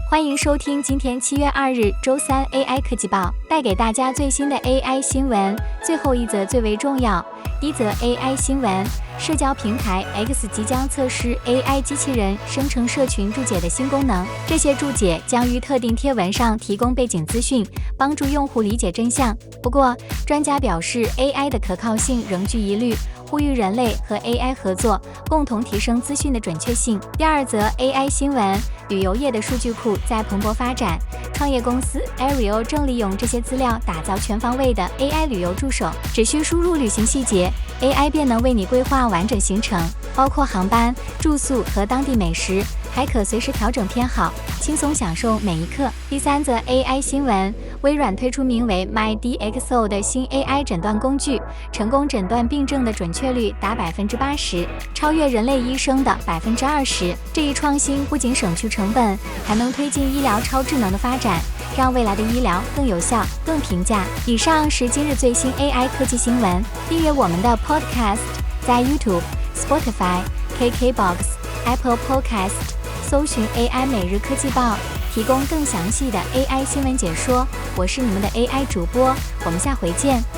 欢迎收听今天7月2日周三 AI 科技报，带给大家最新的 AI 新闻。最后一则最为重要，一则 AI 新闻：社交平台 X 即将测试 AI 机器人生成社群注解的新功能。这些注解将于特定贴文上提供背景资讯，帮助用户理解真相。不过，专家表示 AI 的可靠性仍具疑虑，呼吁人类和 AI 合作，共同提升资讯的准确性。第二则 AI 新闻：旅游业的数据库在蓬勃发展，创业公司 Ariel 正利用这些资料打造全方位的 AI 旅游助手，只需输入旅行细节，AI 便能为你规划完整行程，包括航班、住宿和当地美食，还可随时调整偏好，轻松享受每一刻。第三则 AI 新闻：微软推出名为 MyDxO 的新 AI 诊断工具，成功诊断病症的准确率达80%，超越人类医生的20%。这一创新不仅省去成本，还能推进医疗超智能的发展，让未来的医疗更有效、更平价。以上是今日最新 AI 科技新闻。订阅我们的 Podcast， 在 YouTube、Spotify、KKBox、Apple Podcast 搜寻 AI 每日科技报，提供更详细的 AI 新闻解说。我是你们的 AI 主播，我们下回见。